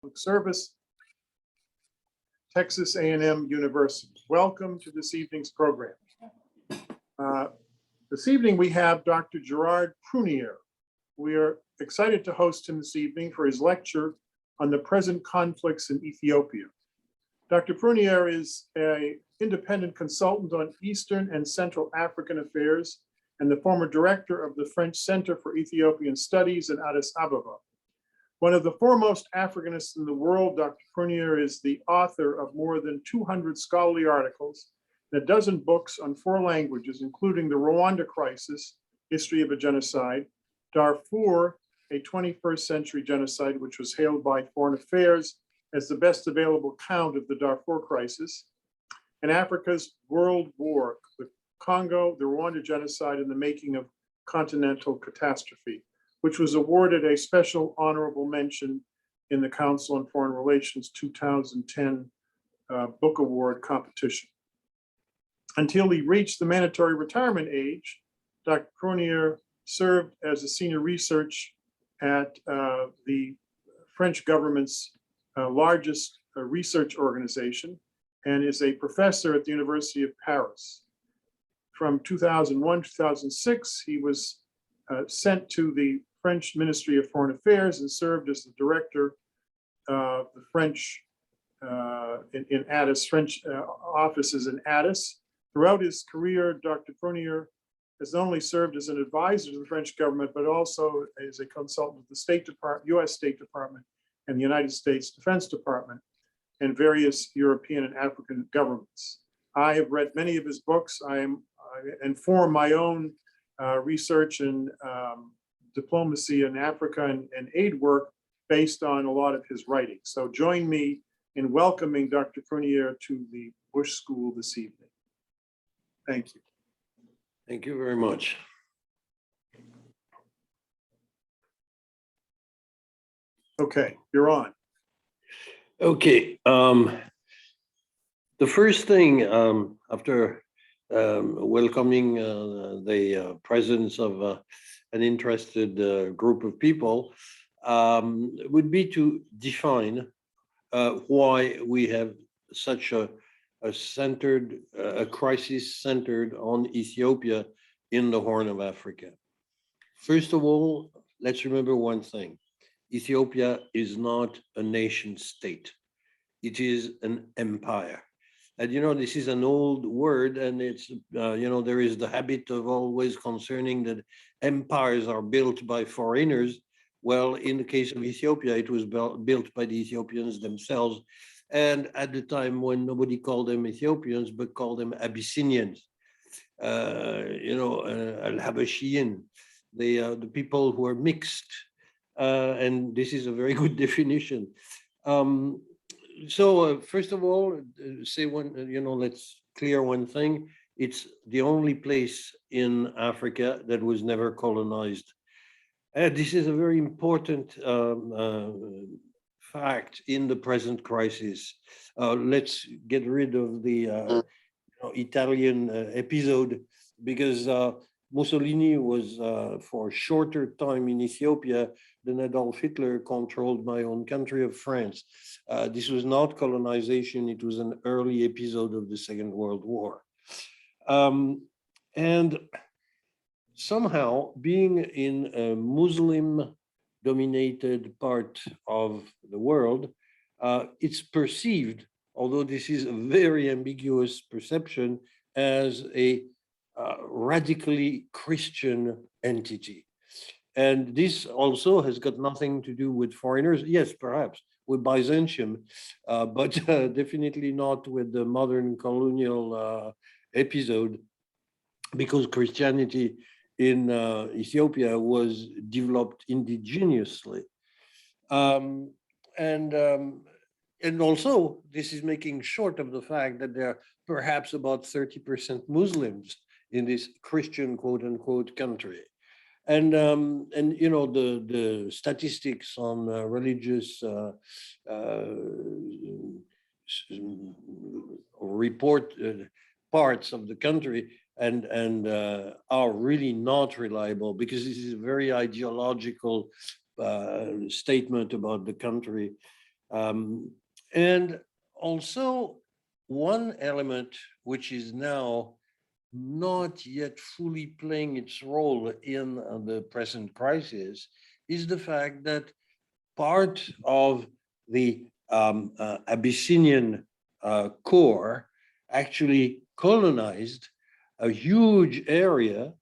Public Service, Texas A&M University. Welcome to this evening's program. This evening we have Dr. Gerard Prunier. We are excited to host him this evening for his lecture on the present conflicts in Ethiopia. Dr. Prunier is an independent consultant on Eastern and Central African affairs and the former director of the French Center for Ethiopian Studies in Addis-Ababa. One of the foremost Africanists in the world, Dr. Prunier is the author of more than 200 scholarly articles and a dozen books on 4 languages, including the Rwanda Crisis, History of a Genocide, Darfur, a 21st century genocide, which was hailed by Foreign Affairs as the best available account of the Darfur crisis, and Africa's World War, the Congo, the Rwanda genocide, and the making of continental catastrophe, which was awarded a special honorable mention in the Council on Foreign Relations 2010 book award competition. Until he reached the mandatory retirement age, Dr. Prunier served as a senior research at the French government's largest research organization and is a professor at the University of Paris. From 2001 to 2006, he was sent to the French Ministry of Foreign Affairs and served as the director of the French in Addis, French offices in Addis. Throughout his career, Dr. Prunier has not only served as an advisor to the French government, but also as a consultant with the State Department, US State Department, and the United States Defense Department, and various European and African governments. I have read many of his books. I inform my own research and diplomacy in Africa and aid work based on a lot of his writing. So join me in welcoming Dr. Prunier to the Bush School this evening. Thank you. Thank you very much. Okay, you're on. Okay. The first thing after welcoming the presence of an interested group of people would be to define why we have such a crisis centered on Ethiopia in the Horn of Africa. First of all, let's remember one thing. Ethiopia is not a nation state. It is an empire. And this is an old word, and it's, there is the habit of always concerning that empires are built by foreigners. Well, in the case of Ethiopia, it was built by the Ethiopians themselves. And at the time when nobody called them Ethiopians, but called them Abyssinians, Al-Habashiyin, the people who are mixed. And this is a very good definition. So first of all, let's clear one thing. It's the only place in Africa that was never colonized. This is a very important fact in the present crisis. Let's get rid of the Italian episode, because Mussolini was for a shorter time in Ethiopia than Adolf Hitler controlled my own country of France. This was not colonization, it was an early episode of the Second World War. And somehow, being in a Muslim-dominated part of the world, it's perceived, although this is a very ambiguous perception, as a radically Christian entity. And this also has got nothing to do with foreigners. Yes, perhaps with Byzantium, but definitely not with the modern colonial episode, because Christianity in Ethiopia was developed indigenously. And also, this is making short of the fact that there are perhaps about 30% Muslims in this Christian quote unquote country. And the statistics on religious report parts of the country and are really not reliable, because this is a very ideological statement about the country. And also one element which is now not yet fully playing its role in the present crisis is the fact that part of the Abyssinian core actually colonized a huge area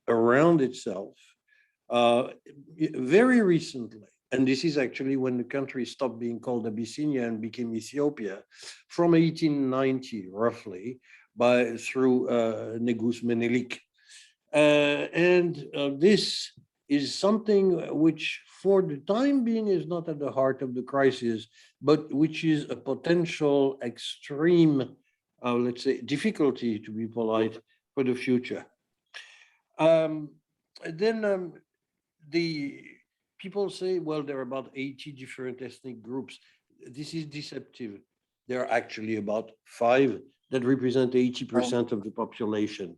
around itself uh, very recently. And this is actually when the country stopped being called Abyssinia and became Ethiopia from 1890, roughly, through Negus Menelik. This is something which, for the time being, is not at the heart of the crisis, but which is a potential extreme, let's say, difficulty, to be polite, for the future. Then the people say, well, there are about 80 different ethnic groups. This is deceptive. There are actually about 5 that represent 80% of the population.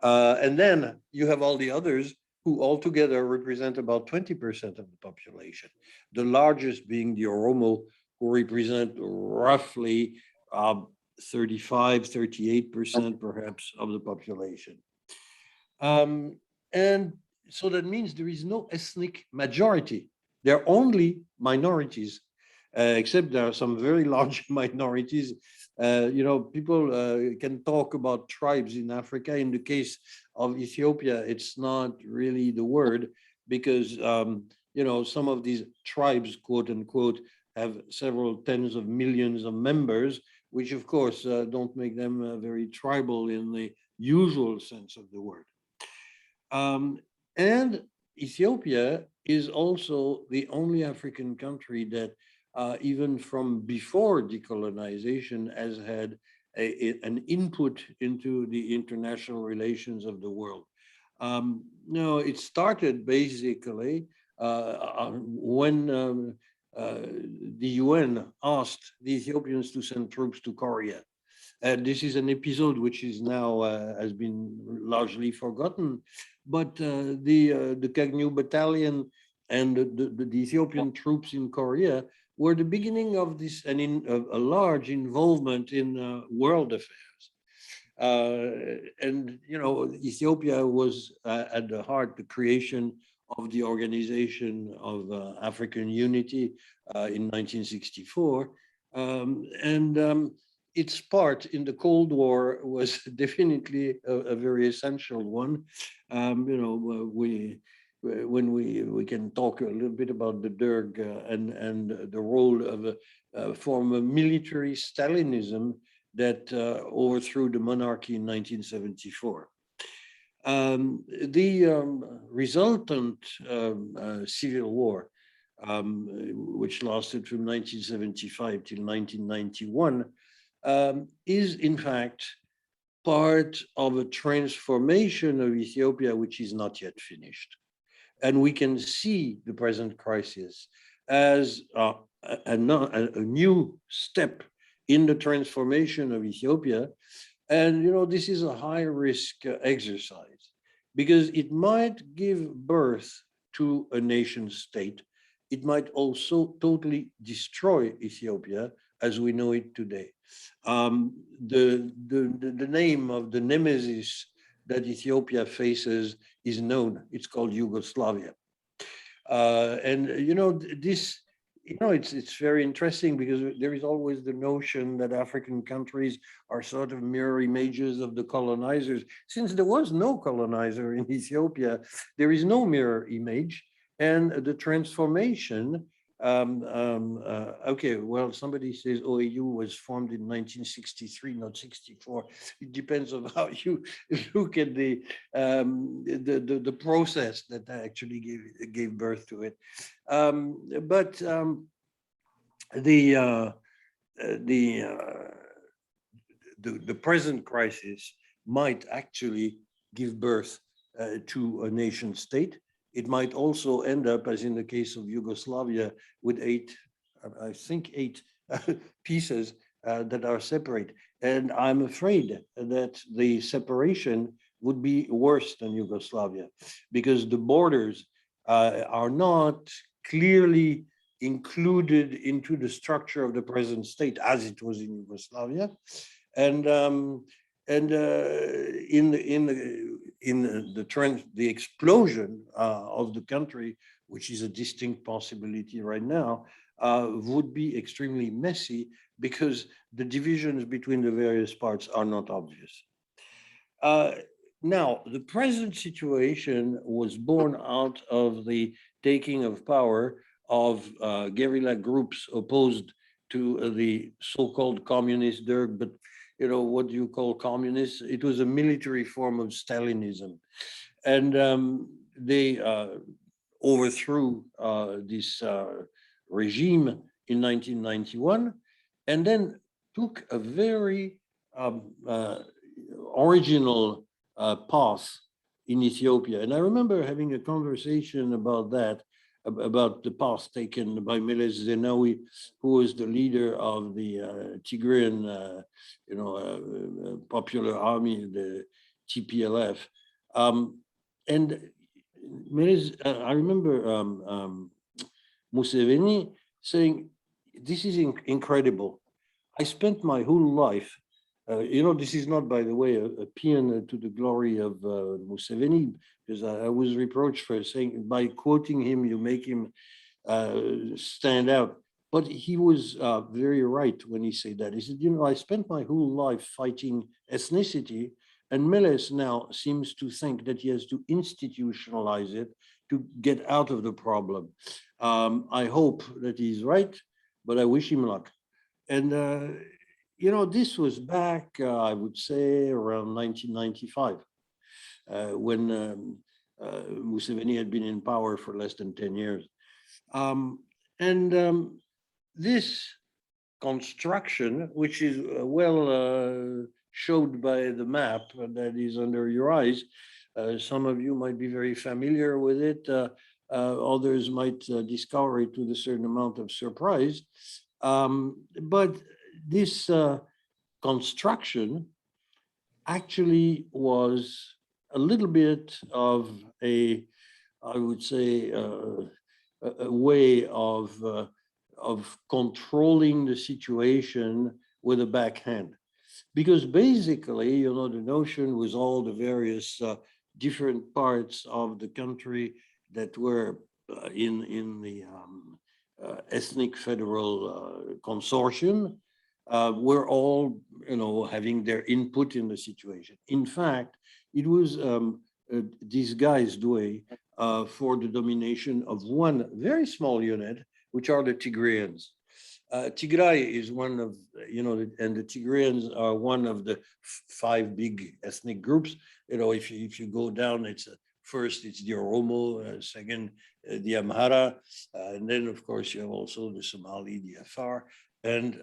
And then you have all the others who altogether represent about 20% of the population. The largest being the Oromo, who represent roughly 35, 38% perhaps of the population. And so that means there is no ethnic majority. There are only minorities, except there are some very large minorities. People can talk about tribes in Africa. In the case of Ethiopia, it's not really the word because, some of these tribes, quote unquote, have several tens of millions of members, which of course don't make them very tribal in the usual sense of the word. And Ethiopia is also the only African country that, even from before decolonization, has had an input into the international relations of the world. It started basically when the UN asked the Ethiopians to send troops to Korea. This is an episode which is now has been largely forgotten, but the Kagnu battalion and the Ethiopian troops in Korea were the beginning of this and in a large involvement in world affairs. Ethiopia was at the heart the creation of the Organization of African Unity in 1964, its part in the Cold War was definitely a very essential one. We can talk a little bit about the Derg and the role of a form of military Stalinism that overthrew the monarchy in 1974. The resultant civil war, which lasted from 1975 till 1991, is in fact part of a transformation of Ethiopia, which is not yet finished. And we can see the present crisis as a new step in the transformation of Ethiopia. And, this is a high risk exercise because it might give birth to a nation state. It might also totally destroy Ethiopia as we know it today. The name of the nemesis that Ethiopia faces is known. It's called Yugoslavia. It's very interesting because there is always the notion that African countries are sort of mirror images of the colonizers. Since there was no colonizer in Ethiopia, there is no mirror image. And the transformation, somebody says OAU was formed in 1963, not 64. It depends on how you look at the process that actually gave birth to it. The present crisis might actually give birth to a nation state. It might also end up, as in the case of Yugoslavia, with eight pieces that are separate. And I'm afraid that the separation would be worse than Yugoslavia because the borders are not clearly included into the structure of the present state as it was in Yugoslavia. And in the trend, the explosion of the country, which is a distinct possibility right now, would be extremely messy because the divisions between the various parts are not obvious. Now, the present situation was born out of the taking of power of guerrilla groups opposed to the so-called communist Derg, but what do you call communists? It was a military form of Stalinism. And they overthrew this regime in 1991, and then took a very original path in Ethiopia. And I remember having a conversation about that, about the path taken by Meles Zenawi, who was the leader of the Tigrayan, popular army, the TPLF. And Meles, I remember Museveni saying, "This is incredible. I spent my whole life." This is not, by the way, a paean to the glory of Museveni, because I was reproached for saying, by quoting him, you make him stand out. But he was very right when he said that. He said, I spent my whole life fighting ethnicity, and Meles now seems to think that he has to institutionalize it to get out of the problem. I hope that he's right, but I wish him luck. And this was back, I would say, around 1995, when Museveni had been in power for less than 10 years. This construction, which is well showed by the map that is under your eyes, some of you might be very familiar with it, others might discover it with a certain amount of surprise. But this construction actually was a little bit of I would say, a way of controlling the situation with a backhand. Because basically, the notion was all the various different parts of the country that were in the ethnic federal consortium were all, having their input in the situation. In fact, it was a disguised way for the domination of one very small unit, which are the Tigrayans. Tigray is one of, and the Tigrayans are one of the 5 big ethnic groups. If you go down, first it's the Oromo, second the Amhara, and then of course you have also the Somali, the Afar, and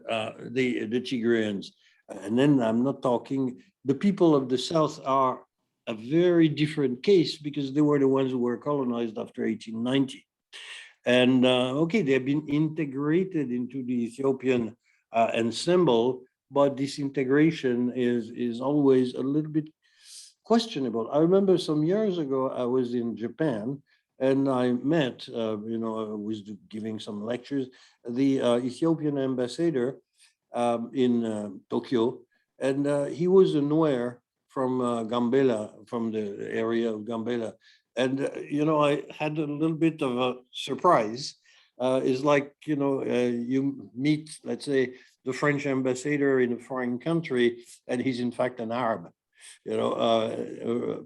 the Tigrayans. And then I'm not talking, the people of the South are a very different case because they were the ones who were colonized after 1890. And okay, they've been integrated into the Ethiopian ensemble, but this integration is always a little bit questionable. I remember some years ago, I was in Japan and I met, I was giving some lectures, the Ethiopian ambassador in Tokyo, and he was a Nuer from Gambela, from the area of Gambela. And, I had a little bit of a surprise. It's like, you meet, let's say, the French ambassador in a foreign country, and he's in fact an Arab,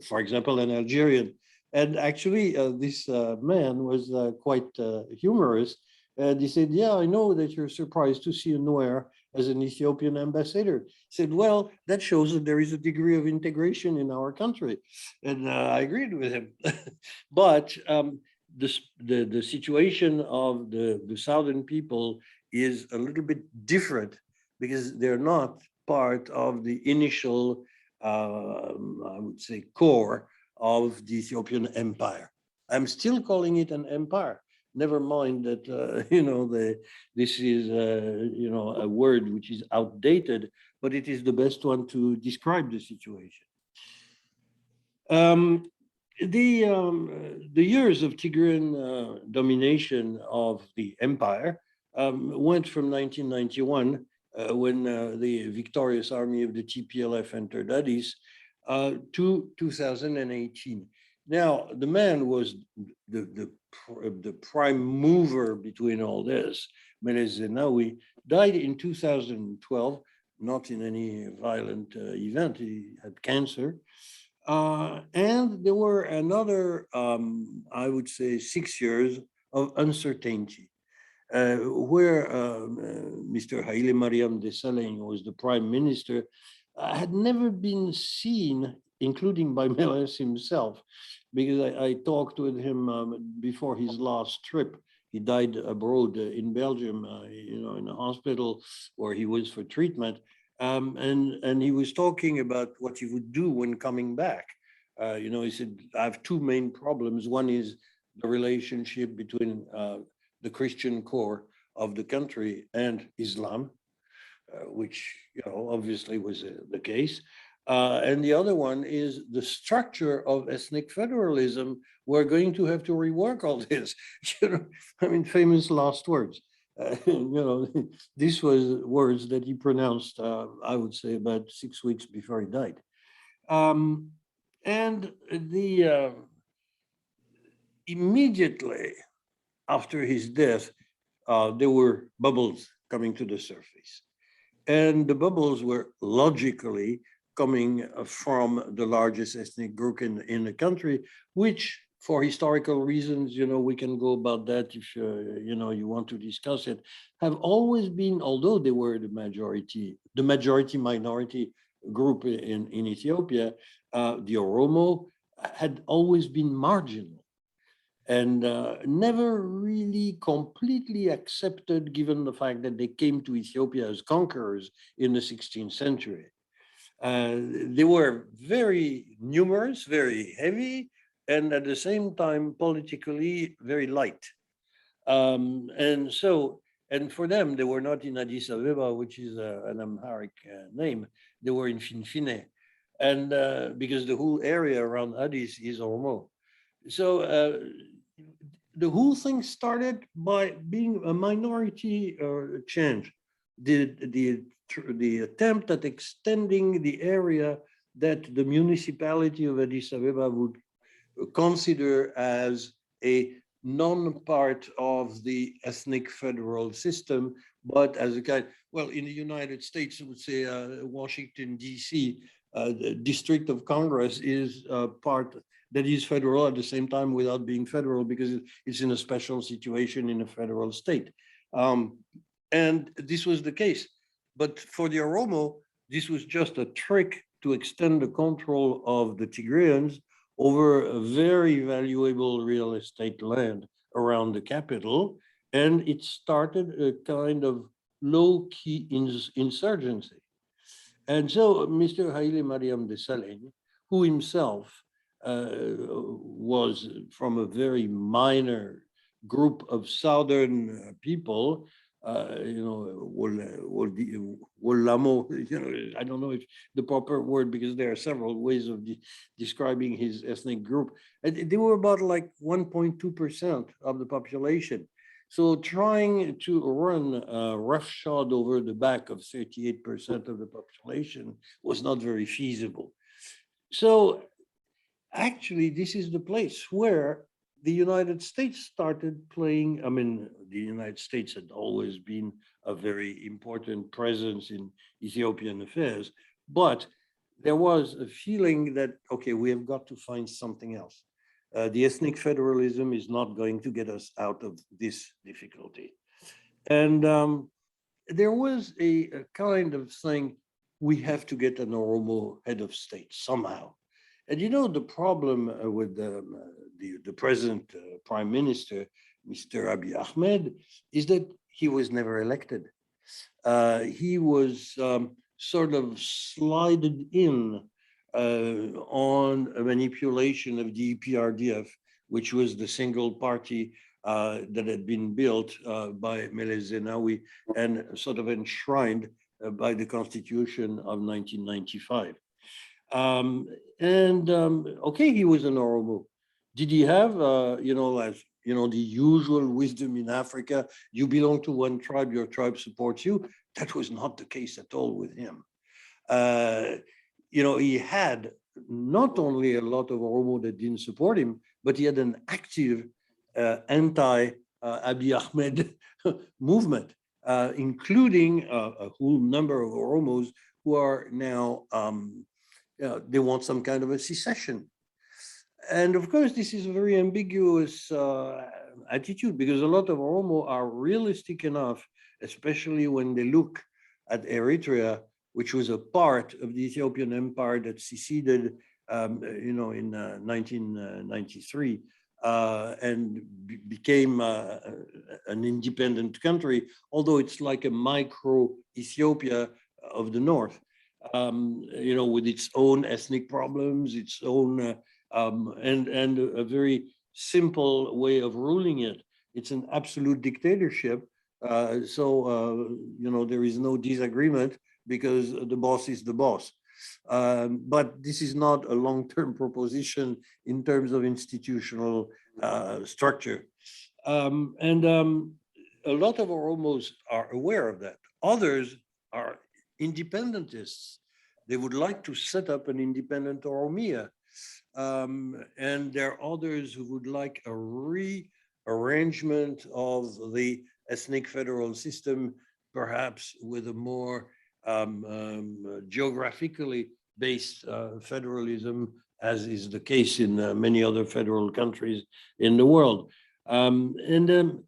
for example, an Algerian. And actually, this man was quite humorous. And he said, yeah, I know that you're surprised to see a Nuer as an Ethiopian ambassador. He said, well, that shows that there is a degree of integration in our country. And I agreed with him. But the situation of the Southern people is a little bit different because they're not part of the initial, I would say, core of the Ethiopian empire. I'm still calling it an empire. Never mind that, this is, a word which is outdated, but it is the best one to describe the situation. the years of Tigrayan domination of the empire went from 1991, when the victorious army of the TPLF entered Addis, to 2018. Now, the man was the prime mover between all this. Meles Zenawi died in 2012, not in any violent event. He had cancer. And there were another, I would say, 6 years of uncertainty, where Mr. Haile Mariam Desalegn, who was the prime minister, had never been seen, including by Meles himself, because I talked with him before his last trip. He died abroad in Belgium, in a hospital where he was for treatment. And he was talking about what he would do when coming back. He said, I have two main problems. One is the relationship between the Christian core of the country and Islam, which obviously was the case. And the other one is the structure of ethnic federalism. We're going to have to rework all this. Famous last words. This was words that he pronounced, I would say, about 6 weeks before he died. And immediately after his death, there were bubbles coming to the surface. And the bubbles were logically coming from the largest ethnic group in the country, which, for historical reasons, we can go about that if you want to discuss it, have always been, although they were the majority minority group in Ethiopia, the Oromo had always been marginal and never really completely accepted, given the fact that they came to Ethiopia as conquerors in the 16th century. They were very numerous, very heavy, and at the same time, politically very light. And for them, they were not in Addis-Ababa, which is an Amharic name. They were in Finfine. And because the whole area around Addis is Oromo. So the whole thing started by being a minority change. The attempt at extending the area that the municipality of Addis-Ababa would consider as a non-part of the ethnic federal system, but as a kind, in the United States, I would say Washington, D.C., the District of Congress is part that is federal at the same time without being federal, because it's in a special situation in a federal state. And this was the case. But for the Oromo, this was just a trick to extend the control of the Tigrayans over a very valuable real estate land around the capital. And it started a kind of low-key insurgency. And so Mr. Haile Mariam Desalegn, who himself was from a very minor group of southern people, Wolamo, I don't know if the proper word, because there are several ways of describing his ethnic group. And they were about like 1.2% of the population. So trying to run roughshod over the back of 38% of the population was not very feasible. So actually, this is the place where the United States started playing. The United States had always been a very important presence in Ethiopian affairs, but there was a feeling that, okay, we have got to find something else. The ethnic federalism is not going to get us out of this difficulty. And there was a kind of thing, we have to get an Oromo head of state somehow. And the problem with the present prime minister, Mr. Abiy Ahmed, is that he was never elected. He was sort of slided in on a manipulation of the EPRDF, which was the single party that had been built by Meles Zenawi and sort of enshrined by the Constitution of 1995. Okay, he was an Oromo. Did he have, as the usual wisdom in Africa? You belong to one tribe, your tribe supports you. That was not the case at all with him. He had not only a lot of Oromo that didn't support him, but he had an active anti-Abiy Ahmed movement, including a whole number of Oromos who are now, they want some kind of a secession. And of course, this is a very ambiguous attitude, because a lot of Oromo are realistic enough, especially when they look at Eritrea, which was a part of the Ethiopian empire that seceded, in 1993 and became an independent country, although it's like a micro Ethiopia of the north, with its own ethnic problems, its own, and a very simple way of ruling it. It's an absolute dictatorship. There is no disagreement because the boss is the boss. But this is not a long-term proposition in terms of institutional structure. A lot of Oromos are aware of that. Others are independentists. They would like to set up an independent Oromia. And there are others who would like a rearrangement of the ethnic federal system, perhaps with a more geographically based federalism, as is the case in many other federal countries in the world. Mr.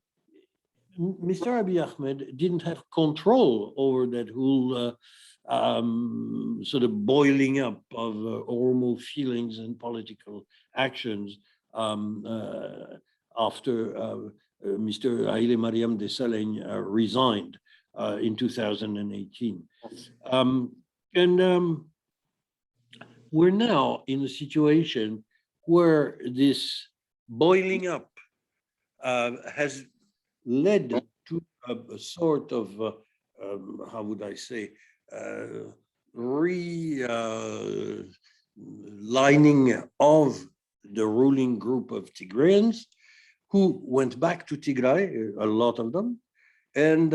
Abiy Ahmed didn't have control over that whole sort of boiling up of Oromo feelings and political actions after Mr. Haile Mariam Desalegn resigned in 2018. We're now in a situation where this boiling up has led to a sort of, how would I say, relining of the ruling group of Tigrayans, who went back to Tigray, a lot of them, and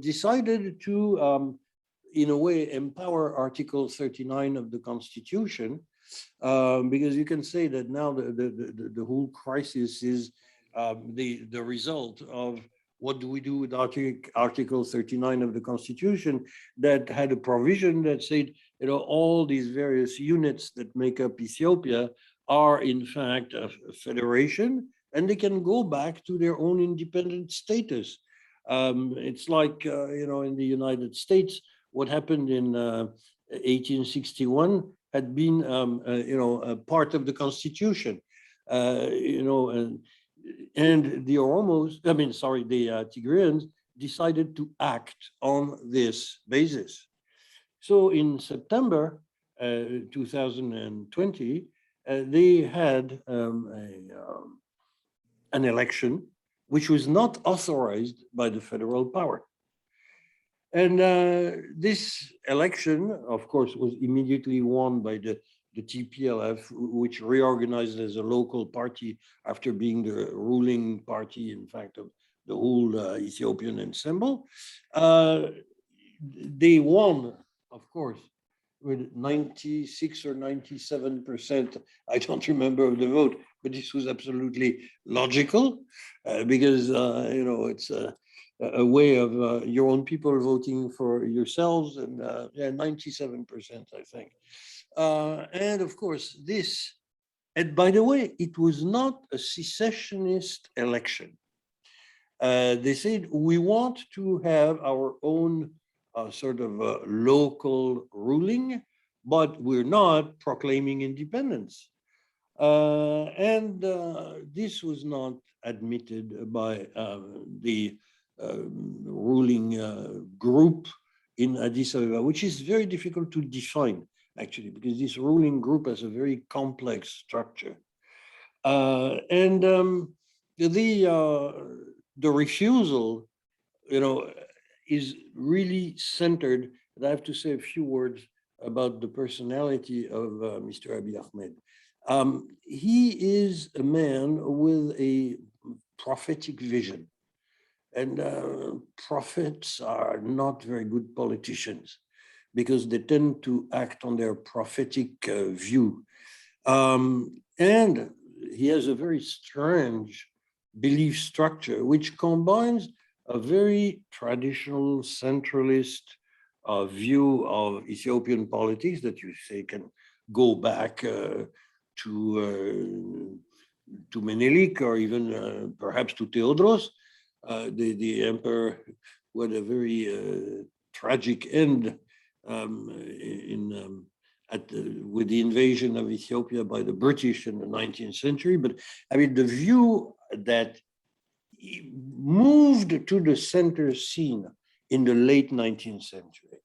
decided to, in a way, empower Article 39 of the Constitution, because you can say that now the whole crisis is the result of what do we do with Article 39 of the Constitution that had a provision that said, all these various units that make up Ethiopia are in fact a federation, and they can go back to their own independent status. It's like, in the United States, what happened in 1861 had been, a part of the Constitution, and the Oromos, the Tigrayans decided to act on this basis. So in September 2020, they had an election which was not authorized by the federal power. And this election, of course, was immediately won by the TPLF, which reorganized as a local party after being the ruling party, in fact, of the whole Ethiopian ensemble. They won, of course, with 96 or 97%, I don't remember, of the vote, but this was absolutely logical because, it's a way of your own people voting for yourselves, and 97%, I think. And of course, and by the way, it was not a secessionist election. They said, we want to have our own sort of local ruling, but we're not proclaiming independence. This was not admitted by the ruling group in Addis-Ababa, which is very difficult to define, actually, because this ruling group has a very complex structure. The refusal, is really centered, and I have to say a few words about the personality of Mr. Abiy Ahmed. He is a man with a prophetic vision. And prophets are not very good politicians because they tend to act on their prophetic view. And he has a very strange belief structure, which combines a very traditional centralist view of Ethiopian politics that you say can go back to Menelik or even perhaps to Theodros, the emperor who had a very tragic end with the invasion of Ethiopia by the British in the 19th century. But I mean, the view that moved to the center scene in the late 19th century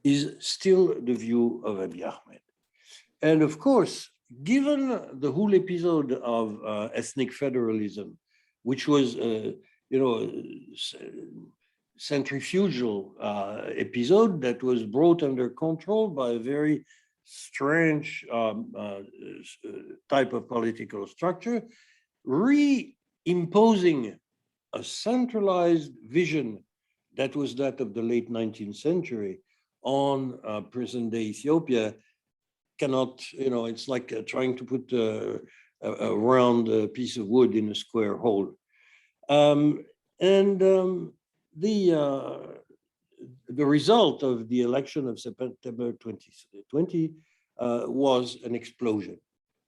is still the view of Abiy Ahmed. And of course, given the whole episode of ethnic federalism, which was, centrifugal episode that was brought under control by a very strange type of political structure, reimposing a centralized vision that was that of the late 19th century on present-day Ethiopia cannot, it's like trying to put a round piece of wood in a square hole. The result of the election of September 2020 was an explosion.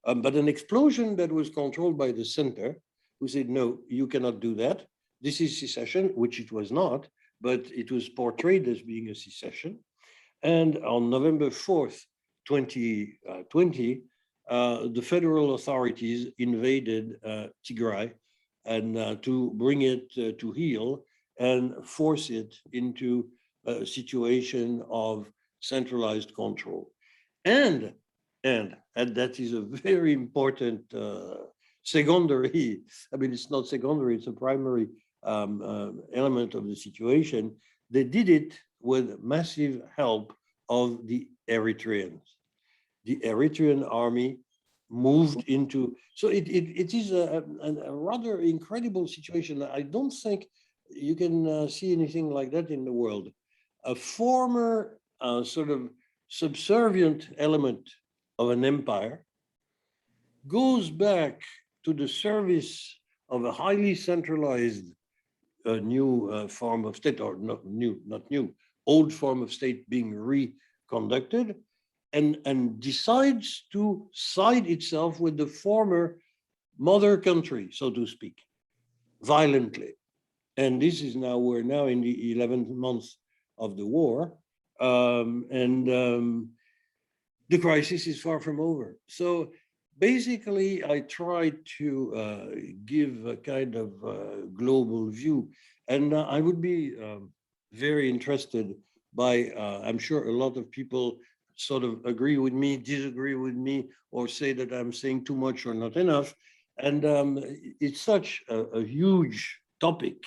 But an explosion that was controlled by the center, who said, no, you cannot do that. This is secession, which it was not, but it was portrayed as being a secession. And on November 4th, 2020, the federal authorities invaded Tigray and to bring it to heel and force it into a situation of centralized control. And that is a very important secondary, I mean, it's not secondary, it's a primary element of the situation. They did it with massive help of the Eritreans. The Eritrean army moved into, so it is a rather incredible situation. I don't think you can see anything like that in the world. A former sort of subservient element of an empire goes back to the service of a highly centralized new form of state, or not new, old form of state being reconducted, and decides to side itself with the former mother country, so to speak, violently. And this is now, we're now in the 11th month of the war, and the crisis is far from over. So basically, I try to give a kind of global view, and I would be very interested by, I'm sure a lot of people sort of agree with me, disagree with me, or say that I'm saying too much or not enough. And it's such a huge topic.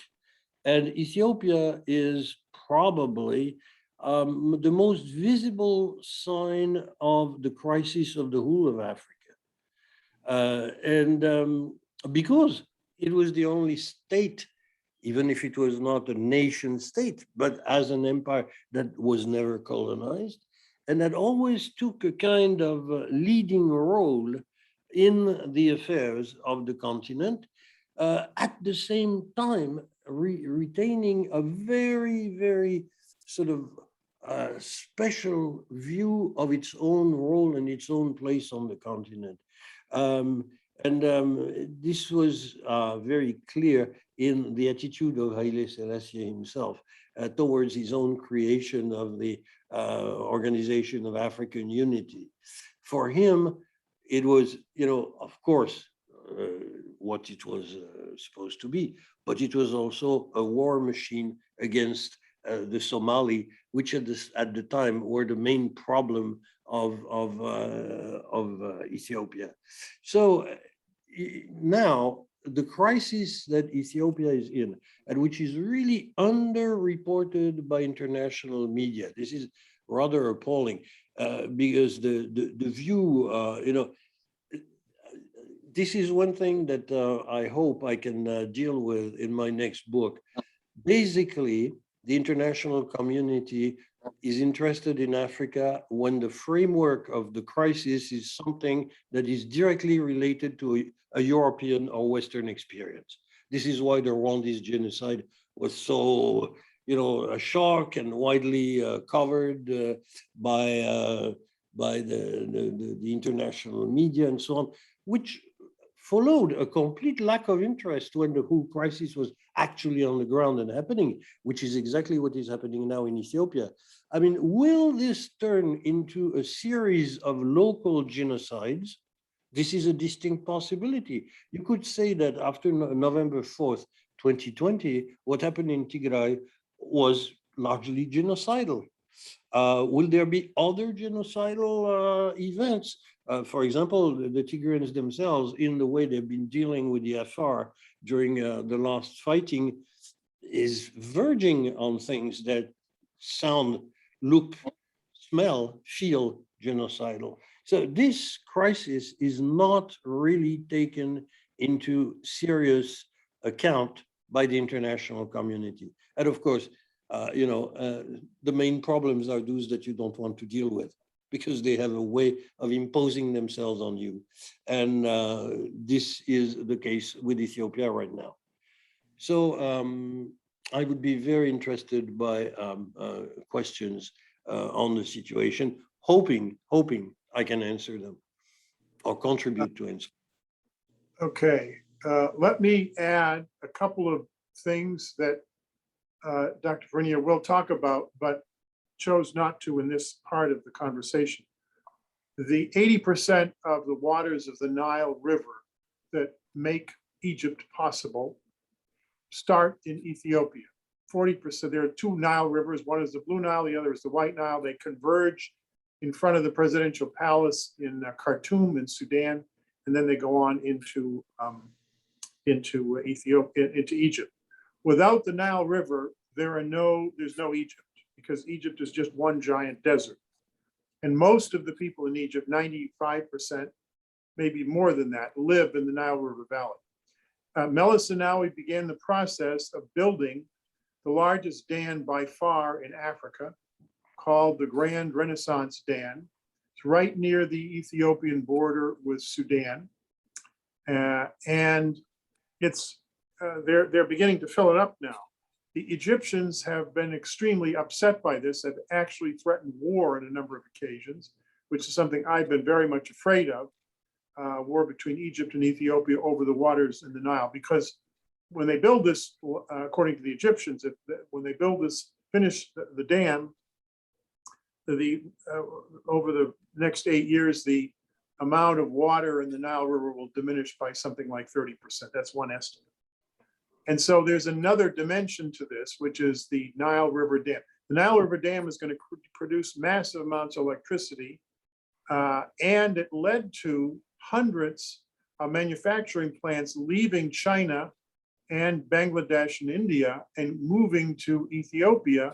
And Ethiopia is probably the most visible sign of the crisis of the whole of Africa. Because it was the only state, even if it was not a nation state, but as an empire that was never colonized, and that always took a kind of leading role in the affairs of the continent, at the same time retaining a very, very sort of special view of its own role and its own place on the continent. This was very clear in the attitude of Haile Selassie himself towards his own creation of the Organization of African Unity. For him, it was, of course, what it was supposed to be, but it was also a war machine against the Somali, which at the time were the main problem of Ethiopia. So now the crisis that Ethiopia is in, and which is really underreported by international media. This is rather appalling, because the view, this is one thing that I hope I can deal with in my next book. Basically, the international community is interested in Africa when the framework of the crisis is something that is directly related to a European or Western experience. This is why the Rwandese genocide was so, a shock and widely covered by the international media and so on, which followed a complete lack of interest when the whole crisis was actually on the ground and happening, which is exactly what is happening now in Ethiopia. I mean, will this turn into a series of local genocides? This is a distinct possibility. You could say that after November 4th, 2020, what happened in Tigray was largely genocidal. Will there be other genocidal events? For example, the Tigrayans themselves, in the way they've been dealing with the Afar during the last fighting, is verging on things that sound, look, smell, feel genocidal. So this crisis is not really taken into serious account by the international community. And of course, the main problems are those that you don't want to deal with, because they have a way of imposing themselves on you. And this is the case with Ethiopia right now. So I would be very interested by questions on the situation, hoping I can answer them or contribute to answer. Okay, let me add a couple of things that Dr. Prunier will talk about, but chose not to in this part of the conversation. The 80% of the waters of the Nile River that make Egypt possible start in Ethiopia. 40%, there are two Nile rivers. One is the Blue Nile, the other is the White Nile. They converge in front of the presidential palace in Khartoum in Sudan, and then they go on into Ethiopia, into Egypt. Without the Nile River, there's no Egypt, because Egypt is just one giant desert. And most of the people in Egypt, 95%, maybe more than that, live in the Nile River Valley. Meles Zenawi began the process of building the largest dam by far in Africa, called the Grand Renaissance Dam. It's right near the Ethiopian border with Sudan. And they're beginning to fill it up now. The Egyptians have been extremely upset by this, have actually threatened war on a number of occasions, which is something I've been very much afraid of, war between Egypt and Ethiopia over the waters in the Nile. Because when they build this, according to the Egyptians, when they finish the dam, over the next 8 years, the amount of water in the Nile River will diminish by something like 30%. That's one estimate. And so there's another dimension to this, which is the Nile River Dam. The Nile River Dam is going to produce massive amounts of electricity, and it led to hundreds of manufacturing plants leaving China and Bangladesh and India and moving to Ethiopia.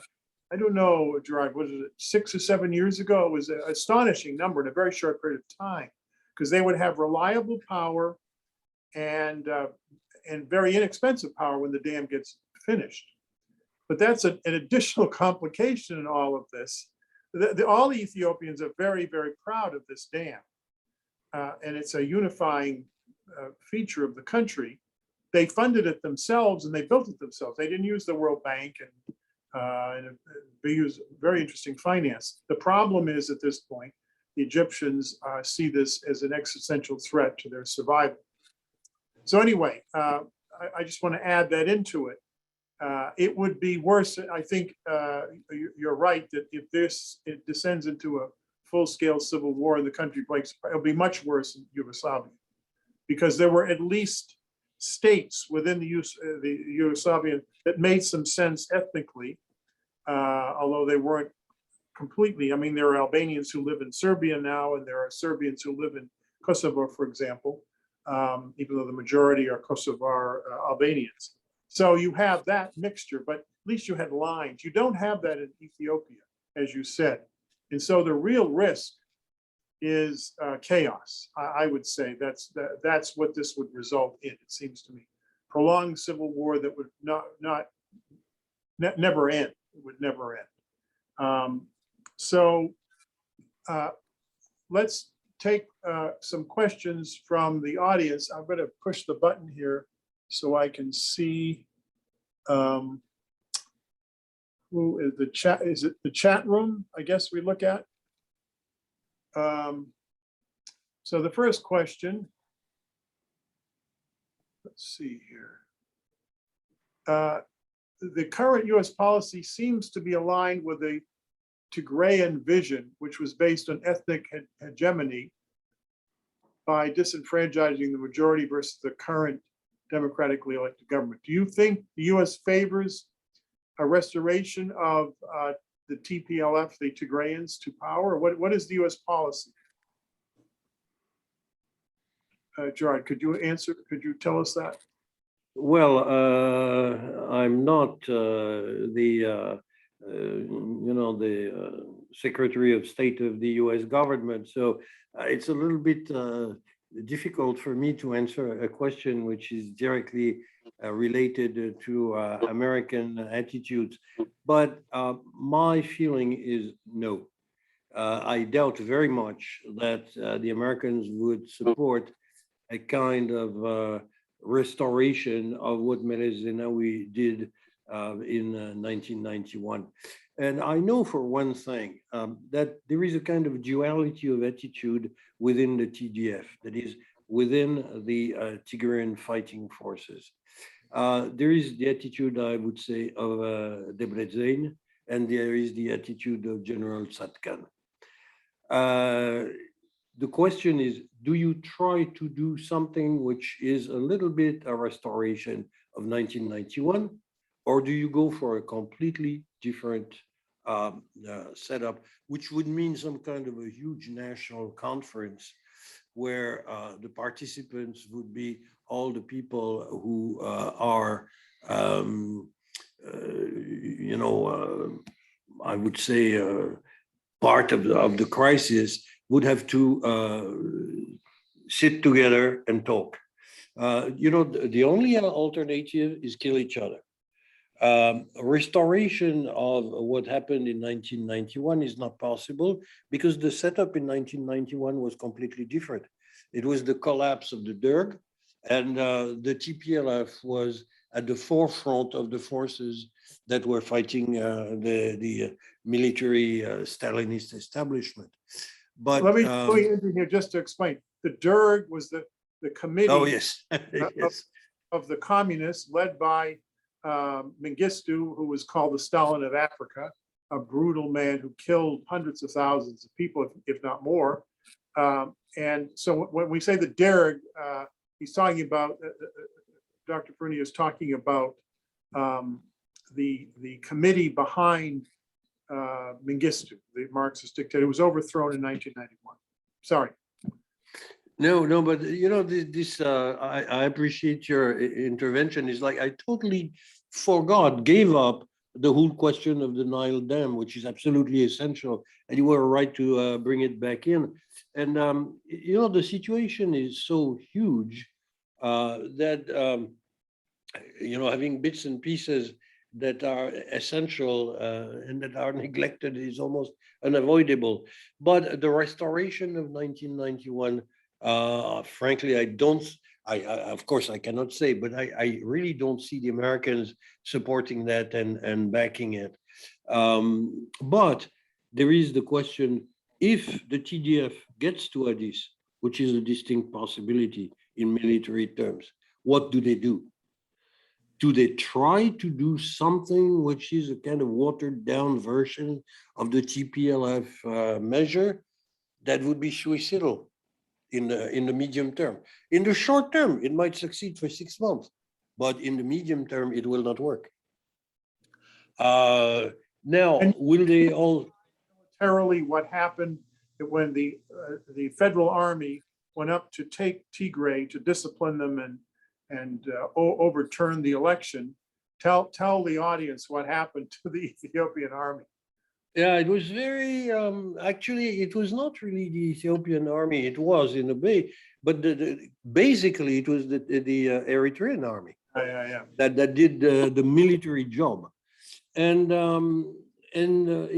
I don't know, Gerard, was it 6 or 7 years ago? It was an astonishing number in a very short period of time, because they would have reliable power and very inexpensive power when the dam gets finished. But that's an additional complication in all of this. All the Ethiopians are very, very proud of this dam. And it's a unifying feature of the country. They funded it themselves and they built it themselves. They didn't use the World Bank, and they use very interesting finance. The problem is, at this point, the Egyptians see this as an existential threat to their survival. So anyway, I just want to add that into it. It would be worse, I think you're right, that if it descends into a full-scale civil war in the country breaks, it'll be much worse in Yugoslavia, because there were at least states within the Yugoslavian that made some sense ethnically, although they weren't completely. I mean, there are Albanians who live in Serbia now, and there are Serbians who live in Kosovo, for example, even though the majority are Kosovar Albanians. So you have that mixture, but at least you had lines. You don't have that in Ethiopia, as you said. And so the real risk is chaos. I would say that's what this would result in, it seems to me. Prolonged civil war that would never end. It would never end. Let's take some questions from the audience. I'm going to push the button here so I can see who is the chat. Is it the chat room? I guess we look at. So the first question, let's see here. The current US policy seems to be aligned with the Tigrayan vision, which was based on ethnic hegemony by disenfranchising the majority versus the current democratically elected government. Do you think the US favors a restoration of the TPLF, the Tigrayans, to power? What is the US policy? Gerard, could you answer? Could you tell us that? Well, I'm not the Secretary of State of the U.S. government, so it's a little bit difficult for me to answer a question which is directly related to American attitudes. But my feeling is no. I doubt very much that the Americans would support a kind of restoration of what Meles Zenawi did in 1991. And I know for one thing that there is a kind of duality of attitude within the TDF, that is within the Tigrayan fighting forces. There is the attitude, I would say, of Debrecen, and there is the attitude of General Satkan. The question is, do you try to do something which is a little bit a restoration of 1991, or do you go for a completely different setup, which would mean some kind of a huge national conference where the participants would be all the people who are, I would say, part of the crisis, would have to sit together and talk. The only alternative is kill each other. A restoration of what happened in 1991 is not possible because the setup in 1991 was completely different. It was the collapse of the Derg, and the TPLF was at the forefront of the forces that were fighting the military Stalinist establishment. But let me go into here just to explain. The Derg was the committee oh, yes. Yes. Of the communists led by Mengistu, who was called the Stalin of Africa, a brutal man who killed hundreds of thousands of people, if not more. And so when we say the Derg, he's talking about, Dr. Prunier is talking about the committee behind Mengistu, the Marxist dictator, who was overthrown in 1991. Sorry. No, but I appreciate your intervention. It's like I totally gave up the whole question of the Nile Dam, which is absolutely essential, and you were right to bring it back in. And the situation is so huge that having bits and pieces that are essential and that are neglected is almost unavoidable. But the restoration of 1991. Frankly, of course I cannot say, but I really don't see the Americans supporting that and backing it. But there is the question, if the TDF gets to Addis, which is a distinct possibility in military terms, what do they do? Do they try to do something which is a kind of watered down version of the TPLF measure that would be suicidal in the medium term? In the short term, it might succeed for 6 months, but in the medium term, it will not work. Now, will they all? Militarily, what happened when the federal army went up to take Tigray to discipline them and overturn the election? Tell the audience what happened to the Ethiopian army. Yeah, it was very, actually, it was not really the Ethiopian army. It was in a way, but basically it was the Eritrean army Yeah. that did the military job. And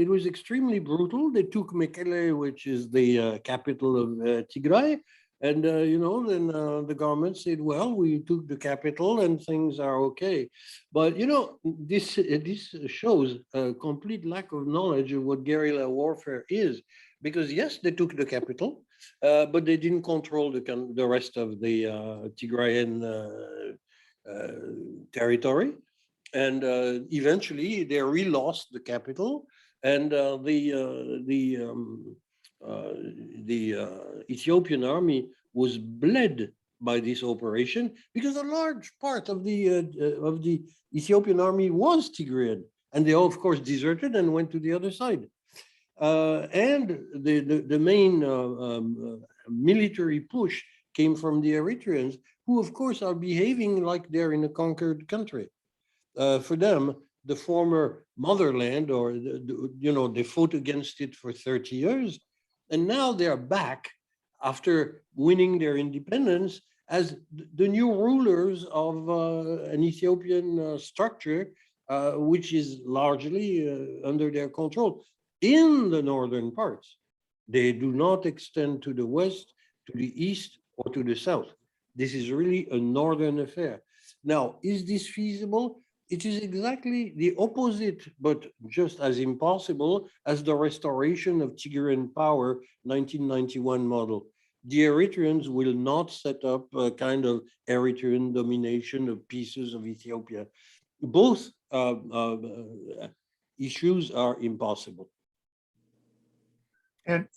it was extremely brutal. They took Mekele, which is the capital of Tigray, and then the government said, "Well, we took the capital, and things are okay." But this shows a complete lack of knowledge of what guerrilla warfare is, because yes, they took the capital, but they didn't control the rest of the Tigrayan territory, and eventually they re-lost the capital, and uh, the Ethiopian army was bled by this operation because a large part of the Ethiopian army was Tigrayan, and they all, of course, deserted and went to the other side. And the main military push came from the Eritreans, who, of course, are behaving like they're in a conquered country. For them, the former motherland, or they fought against it for 30 years, and now they're back after winning their independence as the new rulers of an Ethiopian structure, which is largely under their control in the northern parts. They do not extend to the west, to the east, or to the south. This is really a northern affair. Now, is this feasible? It is exactly the opposite, but just as impossible as the restoration of Tigrayan power 1991 model. The Eritreans will not set up a kind of Eritrean domination of pieces of Ethiopia. Both issues are impossible. And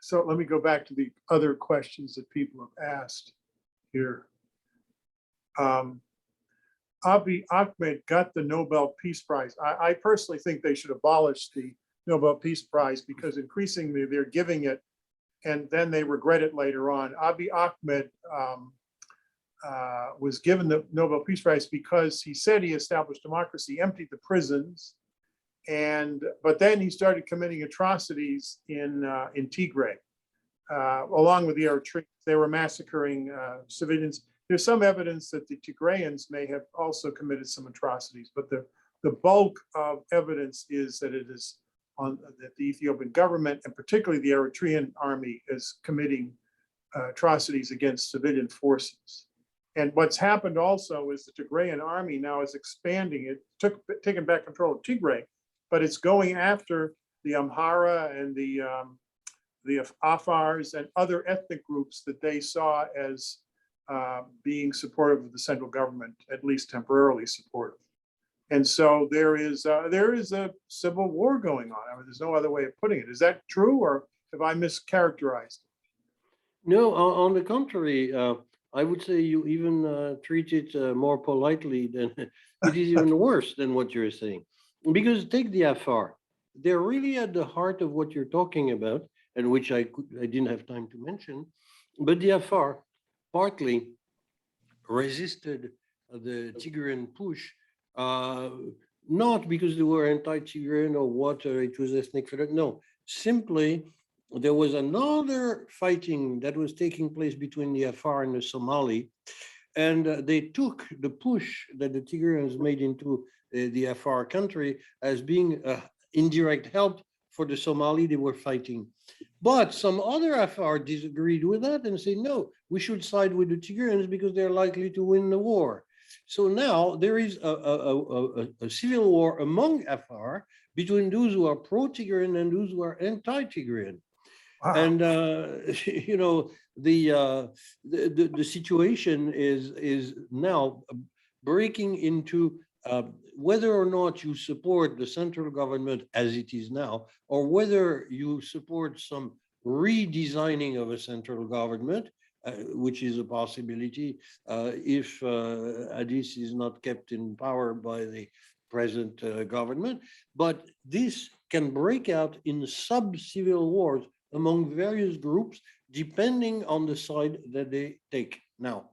so let me go back to the other questions that people have asked here. Abiy Ahmed got the Nobel Peace Prize. I personally think they should abolish the Nobel Peace Prize, because increasingly they're giving it and then they regret it later on. Abiy Ahmed was given the Nobel Peace Prize because he said he established democracy, emptied the prisons, but then he started committing atrocities in Tigray, along with the Eritreans. They were massacring civilians. There's some evidence that the Tigrayans may have also committed some atrocities, but the bulk of evidence is that it is that the Ethiopian government, and particularly the Eritrean army, is committing atrocities against civilian forces. And what's happened also is the Tigrayan army now is expanding. It taken back control of Tigray, but it's going after the Amhara and the Afars and other ethnic groups that they saw as being supportive of the central government, at least temporarily supportive. And so there is a civil war going on. I mean, there's no other way of putting it. Is that true, or have I mischaracterized it? No, on the contrary, I would say you even treat it more politely than it is even worse than what you're saying. Because take the Afar, they're really at the heart of what you're talking about, and which I didn't have time to mention. But the Afar partly resisted the Tigrayan push, not because they were anti-Tigrayan or what, it was ethnic federation. No, simply there was another fighting that was taking place between the Afar and the Somali, and they took the push that the Tigrayans made into the Afar country as being indirect help for the Somali they were fighting. But some other Afar disagreed with that and said, no, we should side with the Tigrayans because they're likely to win the war. So now there is a civil war among Afar between those who are pro-Tigrayan and those who are anti-Tigrayan. Wow. And the situation is now breaking into whether or not you support the central government as it is now, or whether you support some redesigning of a central government, which is a possibility if Addis is not kept in power by the present government. But this can break out in sub-civil wars among various groups, depending on the side that they take now.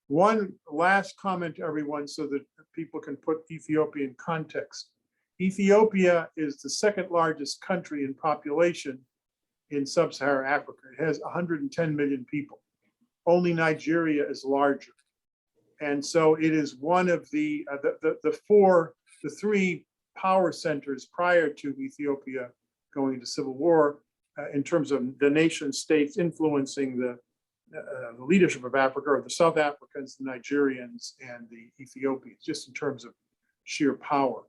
One last comment to everyone so that people can put Ethiopia in context. Ethiopia is the second largest country in population in sub-Saharan Africa. It has 110 million people. Only Nigeria is larger. And so it is one of the three power centers prior to Ethiopia going into civil war in terms of the nation states influencing the leadership of Africa, or the South Africans, the Nigerians, and the Ethiopians, just in terms of sheer power,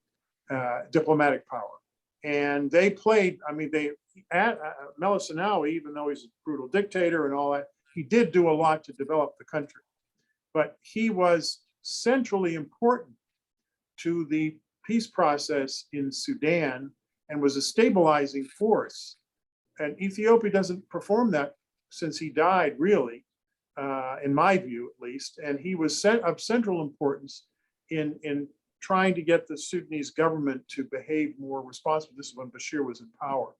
diplomatic power. And they played, I mean, Meles Zenawi, even though he's a brutal dictator and all that, he did do a lot to develop the country. But he was centrally important to the peace process in Sudan and was a stabilizing force. And Ethiopia doesn't perform that since he died, really, in my view, at least. And he was of central importance in trying to get the Sudanese government to behave more responsibly. This is when Bashir was in power.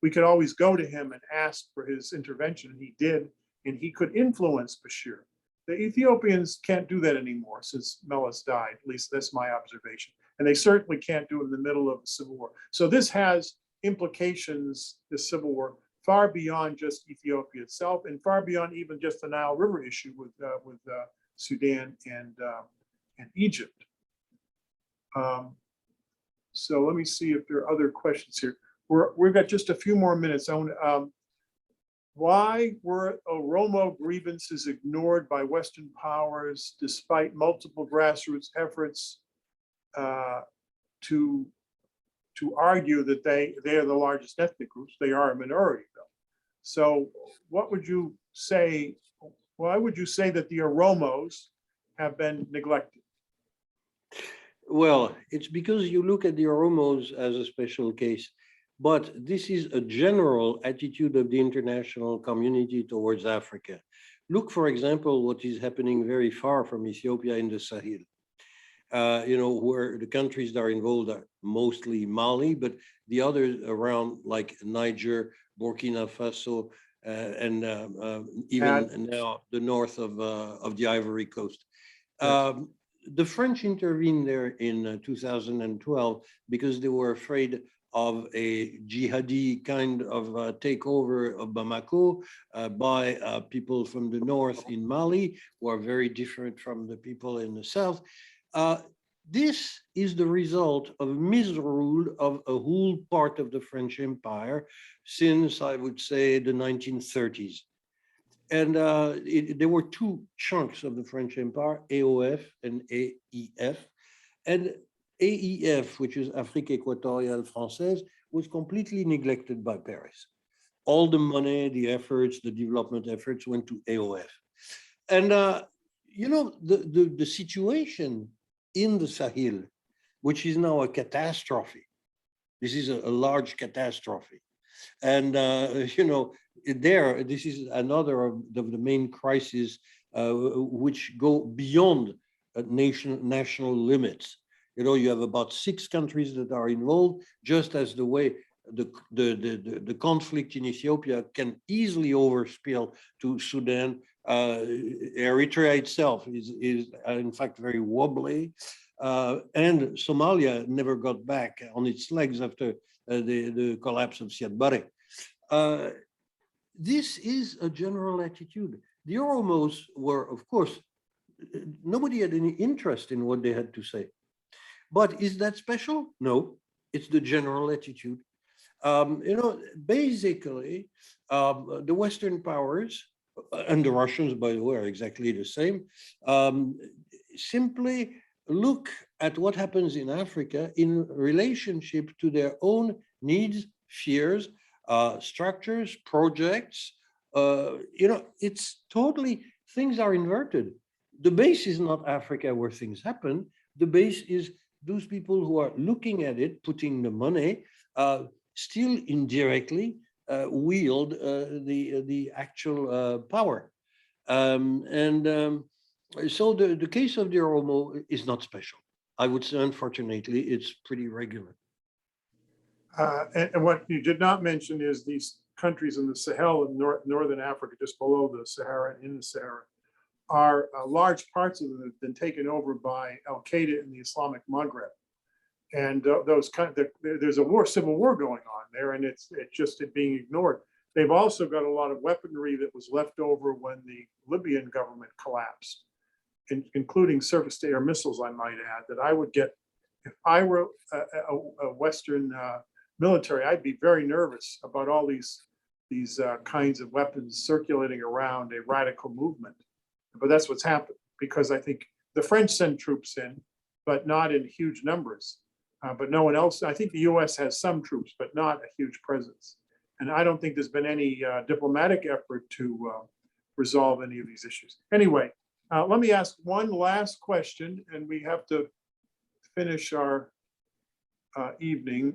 We could always go to him and ask for his intervention, and he did, and he could influence Bashir. The Ethiopians can't do that anymore since Meles died, at least that's my observation. And they certainly can't do it in the middle of a civil war. So this has implications, this civil war, far beyond just Ethiopia itself, and far beyond even just the Nile River issue with Sudan and Egypt. So let me see if there are other questions here. We've got just a few more minutes. Why were Oromo grievances ignored by Western powers despite multiple grassroots efforts to argue that they are the largest ethnic groups? They are a minority, though. So what would you say, why would you say that the Oromos have been neglected? Well, it's because you look at the Oromos as a special case, but this is a general attitude of the international community towards Africa. Look, for example, what is happening very far from Ethiopia in the Sahel. Where the countries that are involved are mostly Mali, but the others around, like Niger, Burkina Faso, and even now the north of the Ivory Coast. The French intervened there in 2012 because they were afraid of a jihadi kind of takeover of Bamako by people from the north in Mali, who are very different from the people in the south. This is the result of misrule of a whole part of the French Empire since, I would say, the 1930s. And there were two chunks of the French Empire, AOF and AEF. And AEF, which is Afrique Équatoriale Française, was completely neglected by Paris. All the money, the efforts, the development efforts went to AOF. And, the situation in the Sahel, which is now a catastrophe. This is a large catastrophe. And, this is another of the main crises which go beyond national limits. You have about 6 countries that are involved, just as the way the conflict in Ethiopia can easily overspill to Sudan. Eritrea itself is in fact very wobbly, and Somalia never got back on its legs after the collapse of Siad Barre. This is a general attitude. The Oromos were, of course, nobody had any interest in what they had to say. But is that special? No, it's the general attitude. Basically, the Western powers, and the Russians, by the way, are exactly the same, simply look at what happens in Africa in relationship to their own needs, fears, structures, projects. It's totally, things are inverted. The base is not Africa where things happen. The base is those people who are looking at it, putting the money, still indirectly wield the actual power. So the case of the Oromo is not special. I would say, unfortunately, it's pretty regular. And what you did not mention is these countries in the Sahel in northern Africa, just below the Sahara, in the Sahara, are large parts of them have been taken over by Al Qaeda in the Islamic Maghreb, and there's a civil war going on there, and it's just being ignored. They've also got a lot of weaponry that was left over when the Libyan government collapsed, including surface-to-air missiles, I might add, that I would get if I were a Western military. I'd be very nervous about all these kinds of weapons circulating around a radical movement. But that's what's happened, because I think the French send troops in, but not in huge numbers. But no one else. I think the U.S. has some troops, but not a huge presence. And I don't think there's been any diplomatic effort to resolve any of these issues. Anyway, let me ask one last question, and we have to finish our evening.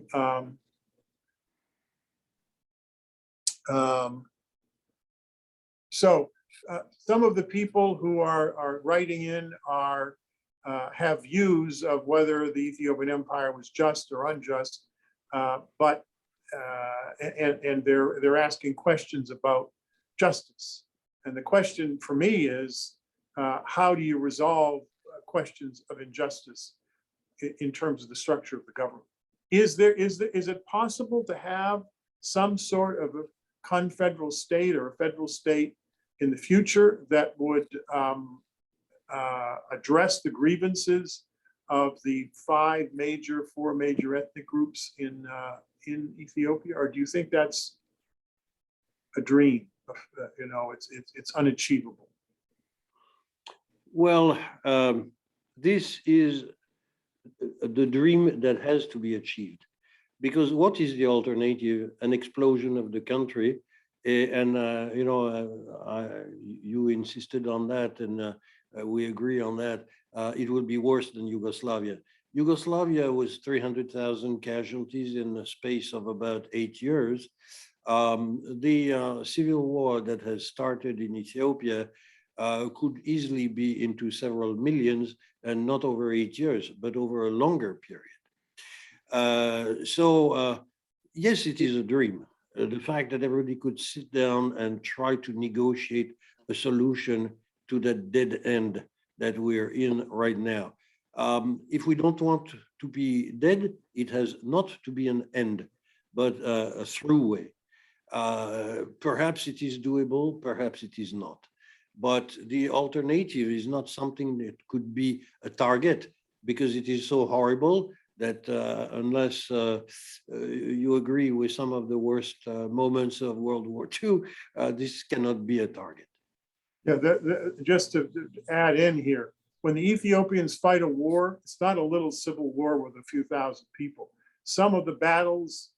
Some of the people who are writing in have views of whether the Ethiopian Empire was just or unjust, but they're asking questions about justice. And the question for me is, how do you resolve questions of injustice in terms of the structure of the government? Is it possible to have some sort of a confederal state or a federal state in the future that would address the grievances of the four major ethnic groups in Ethiopia, or do you think that's a dream? It's unachievable. Well, this is the dream that has to be achieved, because what is the alternative? An explosion of the country, and you insisted on that, and we agree on that. It would be worse than Yugoslavia. Yugoslavia was 300,000 casualties in the space of about 8 years. The civil war that has started in Ethiopia could easily be into several millions, and not over 8 years, but over a longer period. Yes, it is a dream. The fact that everybody could sit down and try to negotiate a solution to that dead end that we're in right now. If we don't want to be dead, it has not to be an end, but a throughway. Perhaps it is doable, perhaps it is not. But the alternative is not something that could be a target, because it is so horrible that unless you agree with some of the worst moments of World War II, this cannot be a target. Yeah, just to add in here, when the Ethiopians fight a war, it's not a little civil war with a few thousand people. Some of the battles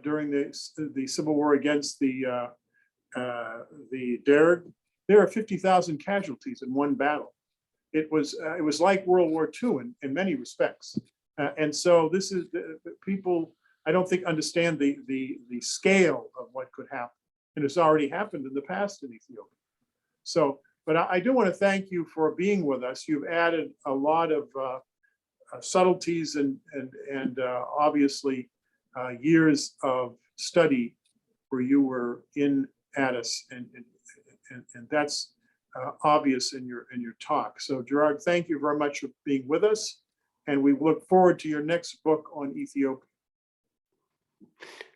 during the civil war against the Derg, there are 50,000 casualties in one battle. It was like World War II in many respects, and so this is people, I don't think, understand the scale of what could happen, and it's already happened in the past in Ethiopia. So, but I do want to thank you for being with us. You've added a lot of subtleties and obviously years of study where you were in Addis, and that's obvious in your talk. So Gerard, thank you very much for being with us, and we look forward to your next book on Ethiopia.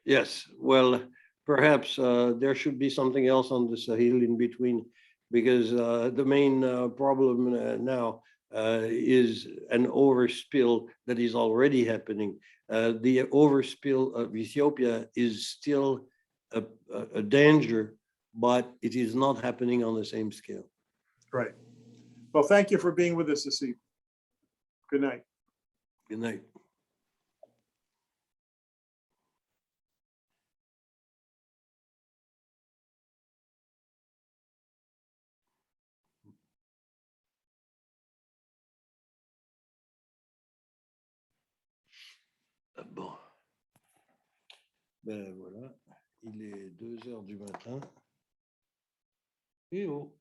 Yes, well, perhaps there should be something else on the Sahel in between, because the main problem now is an overspill that is already happening. The overspill of Ethiopia is still a danger, but it is not happening on the same scale. Right. Well, thank you for being with us this evening. Good night. Good night. Bon. Ben voilà, il est 2 heures du matin. Et oh.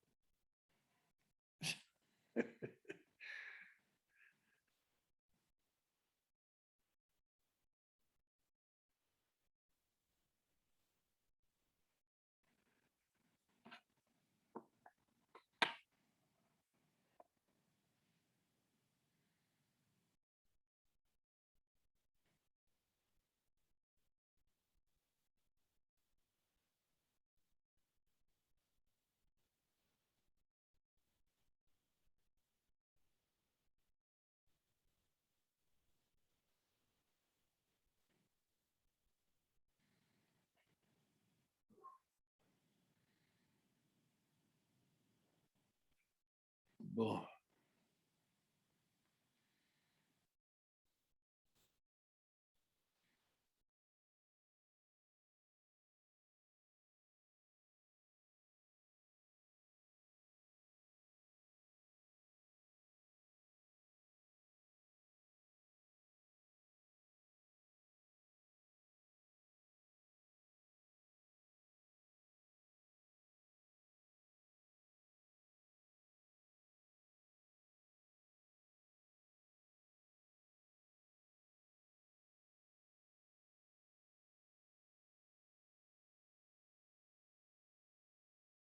Bon.